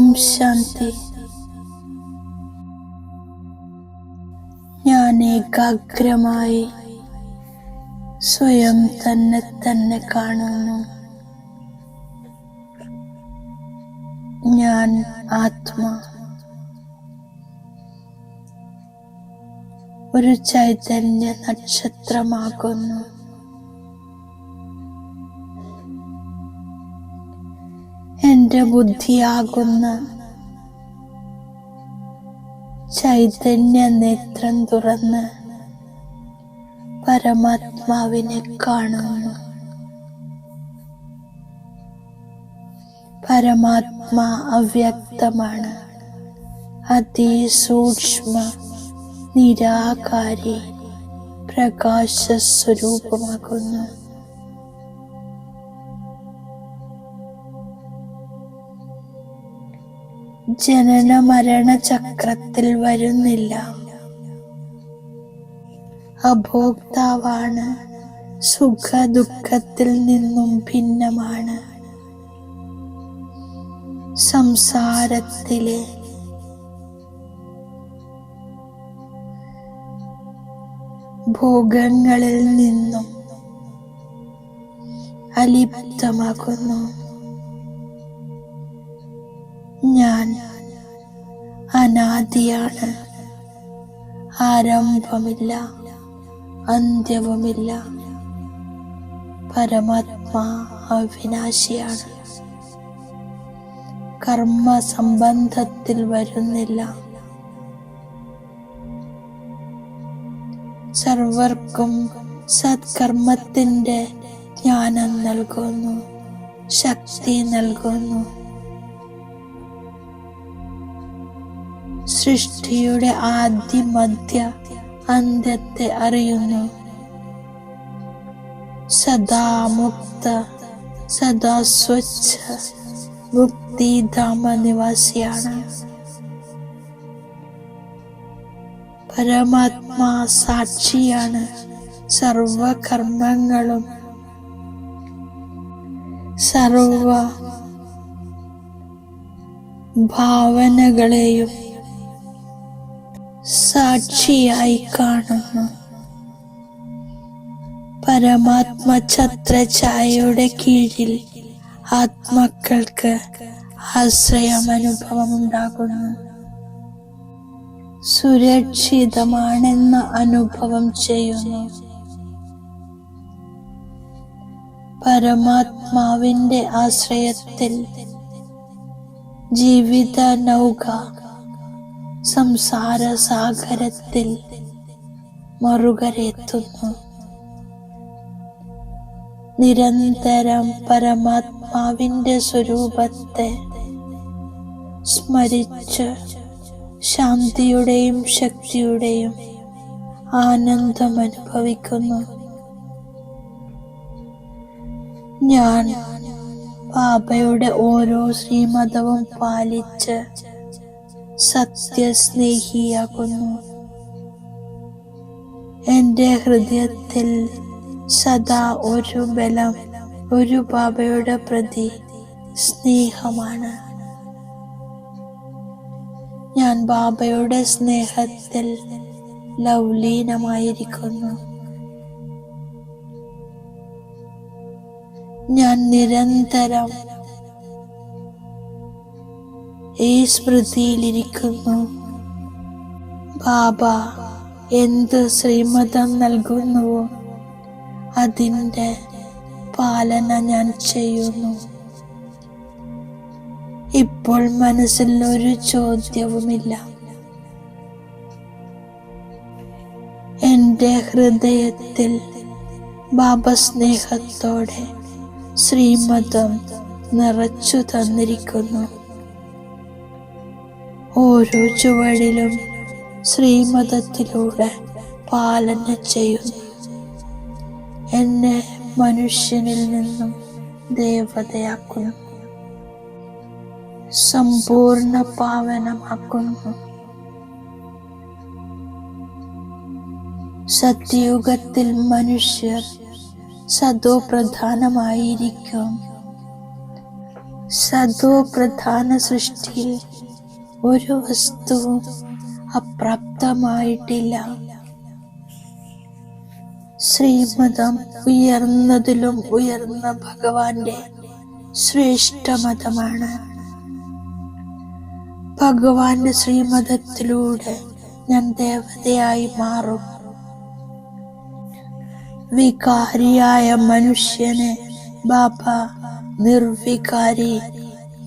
ഓം ശാന്തി. ഞാൻ ഏകാഗ്രമായി സ്വയം തന്നെ കാണുന്നു. ഞാൻ ആത്മാ ഒരു ചൈതന്യ നക്ഷത്രമാകുന്നു. എന്റെ ബുദ്ധിയാകുന്ന ചൈതന്യ നേത്രം തുറന്ന് പരമാത്മാവിനെ കാണുന്നു. പരമാത്മാ അവ്യക്തമാണ്, അതിസൂക്ഷ്മ നിരാകാരി പ്രകാശ സ്വരൂപമാകുന്നു. ജനന മരണ ചക്രത്തിൽ വരുന്നില്ല. അഭോക്താവാണ്. സുഖ ദുഃഖത്തിൽ നിന്നും ഭിന്നമാണ്. സംസാരത്തിലെ ഭോഗങ്ങളിൽ നിന്നും അലിപ്തമാകുന്നു. ഞാൻ അനാദിയാണ്. ആരംഭമില്ല, അന്ത്യവുമില്ല. പരമാത്മാ അവിനാശിയാണ്. കർമ്മ സംബന്ധത്തിൽ വരുന്നില്ല. സർവർക്കും സത്കർമ്മത്തിന്റെ ജ്ഞാനം നൽകുന്നു, ശക്തി നൽകുന്നു. സൃഷ്ടിയുടെ ആദി മധ്യ അന്ത്യത്തെ അറിയുന്നു. സദാ മുക്ത, സദാ സ്വച്ഛ മുക്തിധാമ നിവാസിയാണ്. പരമാത്മാ സാക്ഷിയാണ്. സർവകർമ്മങ്ങളും സർവ ഭാവനകളെയും സാക്ഷിയായി കാണുന്നു. പരമാത്മ ഛത്രഛായയുടെ കീഴിൽ ആത്മാക്കൾക്ക് ആശ്രയം അനുഭവം ഉണ്ടാകുന്നു. സുരക്ഷിതമാണെന്ന അനുഭവം ചെയ്യുന്നു. പരമാത്മാവിന്റെ ആശ്രയത്തിൽ ജീവിത നൗക സംസാര സാഗരത്തിൽ മറുകരയെത്തുന്നു. നിരന്തരം പരമാത്മാവിന്റെ സ്വരൂപത്തെ സ്മരിച്ച് ശാന്തിയുടെയും ശക്തിയുടെയും ആനന്ദം അനുഭവിക്കുന്നു. ഞാൻ ബാബയുടെ ഓരോ ശ്രീമതവും പാലിച്ച് സത്യസ്നേഹിയാകുന്നു. എന്റെ ഹൃദയത്തിൽ സദാ ഒരു ബലം, ഒരു ബാബയുടെ പ്രതി സ്നേഹമാണ്. ഞാൻ ബാബയുടെ സ്നേഹത്തിൽ ലൗലീനമായിരിക്കുന്നു. ഞാൻ നിരന്തരം ഈ സ്മൃതിയിലിരിക്കുന്നു. ബാബ എന്ത് ശ്രീമതം നൽകുന്നുവോ അതിൻ്റെ പാലന ഞാൻ ചെയ്യുന്നു. ഇപ്പോൾ മനസ്സിൽ ഒരു ചോദ്യവുമില്ല. എന്റെ ഹൃദയത്തിൽ ബാബ സ്നേഹത്തോടെ ശ്രീമതം നിറച്ചു തന്നിരിക്കുന്നു. ഓരോ ചുവടിലും ശ്രീമതത്തിലൂടെ പാലന ചെയ്യുന്നു. എന്നെ മനുഷ്യനിൽ നിന്നും ദേവതയാക്കുന്നു, സമ്പൂർണ്ണ പാവനമാക്കുന്നു. സത്യയുഗത്തിൽ മനുഷ്യർ സതോ പ്രധാനമായിരിക്കും. സദോ പ്രധാന സൃഷ്ടിയിൽ ഒരു വസ്തുവും അപ്രാപ്തമായിട്ടില്ല. ശ്രീമതം ഉയർന്നതിലും ഉയർന്ന ഭഗവാന്റെ ശ്രേഷ്ഠമതമാണ്. ഭഗവാന്റെ ശ്രീമതത്തിലൂടെ ഞാൻ ദേവതയായി മാറും. വികാരിയായ മനുഷ്യനെ ബാബ നിർവികാരി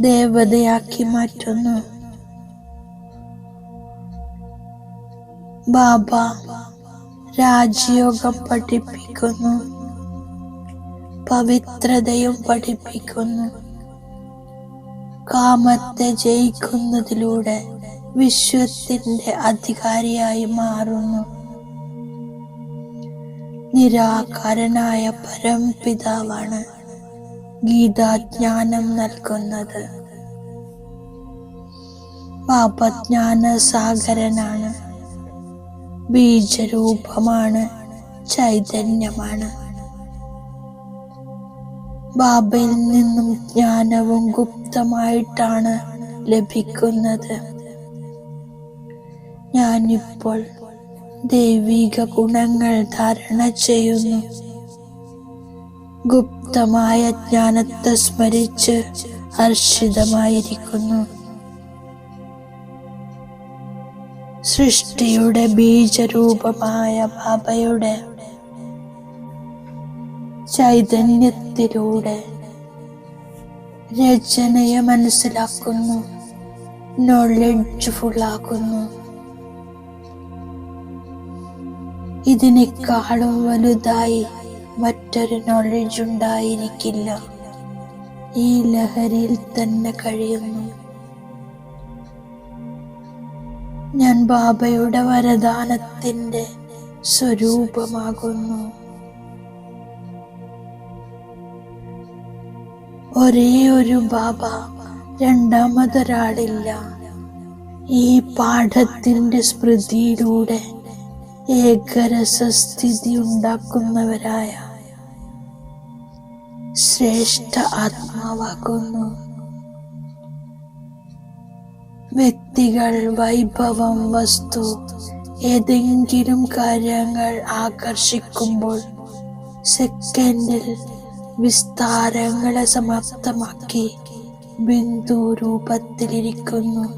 ദേവതയാക്കി മാറ്റുന്നു. ബാബ രാജയോഗം പഠിപ്പിക്കുന്നു, പവിത്രതയും പഠിപ്പിക്കുന്നു. കാമത്തെ ജയിക്കുന്നതിലൂടെ വിശ്വത്തിന്റെ അധികാരിയായി മാറുന്നു. നിരാകാരനായ പരംപിതാവാണ് ഗീതാജ്ഞാനം നൽകുന്നത്. ബാബ ജ്ഞാനസാഗരനാണ്, ബീജരൂപമാണ്, ചൈതന്യമാണ്. ബാബയിൽ നിന്നും ജ്ഞാനവും ഗുപ്തമായിട്ടാണ് ലഭിക്കുന്നത്. ഞാനിപ്പോൾ ദൈവിക ഗുണങ്ങൾ ധാരണ ചെയ്യുന്നു. ഗുപ്തമായ ജ്ഞാനത്തെ സ്മരിച്ച് ഹർഷിതമായിരിക്കുന്നു. സൃഷ്ടിയുടെ ബീജരൂപമായ ബാബയുടെ ചൈതന്യത്തിലൂടെ രചനയെ മനസ്സിലാക്കുന്നു, നോളജ്ഫുൾ ആകുന്നു. ഇതിനേക്കാളും വലുതായി മറ്റൊരു നോളജ് ഉണ്ടായിരിക്കില്ല. ഈ ലഹരിയിൽ തന്നെ കഴിയുന്നു. ഞാൻ ബാബയുടെ വരദാനത്തിന്റെ സ്വരൂപമാകുന്നു. ഒരേ ഒരു ബാബ, രണ്ടാമതൊരാളില്ല. ഈ പാഠത്തിന്റെ സ്മൃതിയിലൂടെ ഏകരസസ്ഥിതി ഉണ്ടാക്കുന്നവരായ ശ്രേഷ്ഠ ആത്മാവാകുന്നു. വ്യക്തികൾ, വൈഭവം, വസ്തു, ഏതെങ്കിലും കാര്യങ്ങൾ ആകർഷിക്കുമ്പോൾ സെക്കൻഡിൽ വിസ്താരങ്ങളെ സമാപ്തമാക്കി ബിന്ദു രൂപത്തിലിരിക്കുന്നു,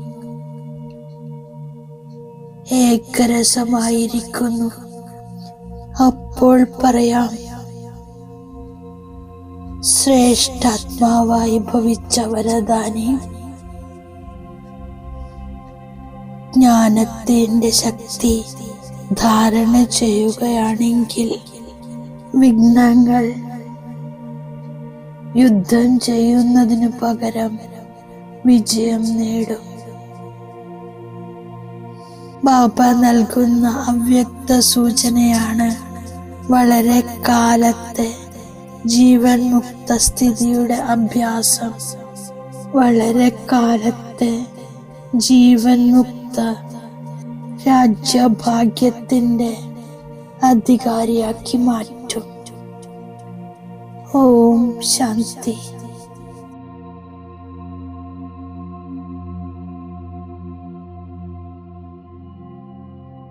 ഏകരസമായിരിക്കുന്നു. അപ്പോൾ പറയാം, ശ്രേഷ്ഠാത്മാവായി ഭവിച്ച വരദാനി, ജ്ഞാനത്തിന്റെ ശക്തി ധാരണ ചെയ്യുകയാണെങ്കിൽ വിഘ്നങ്ങൾ യുദ്ധം ചെയ്യുന്നതിനു പകരം വിജയം നേടും. ബാബ നൽകുന്ന അവ്യക്ത സൂചനയാണ് വളരെ കാലത്തെ ജീവൻ മുക്ത സ്ഥിതിയുടെ അഭ്യാസം. വളരെ കാലത്തെ ജീവൻ മുക്ത രാജ്യഭാഗ്യത്തിന്റെ അധികാരിയാക്കി മാറ്റും. ഓം ശാന്തി.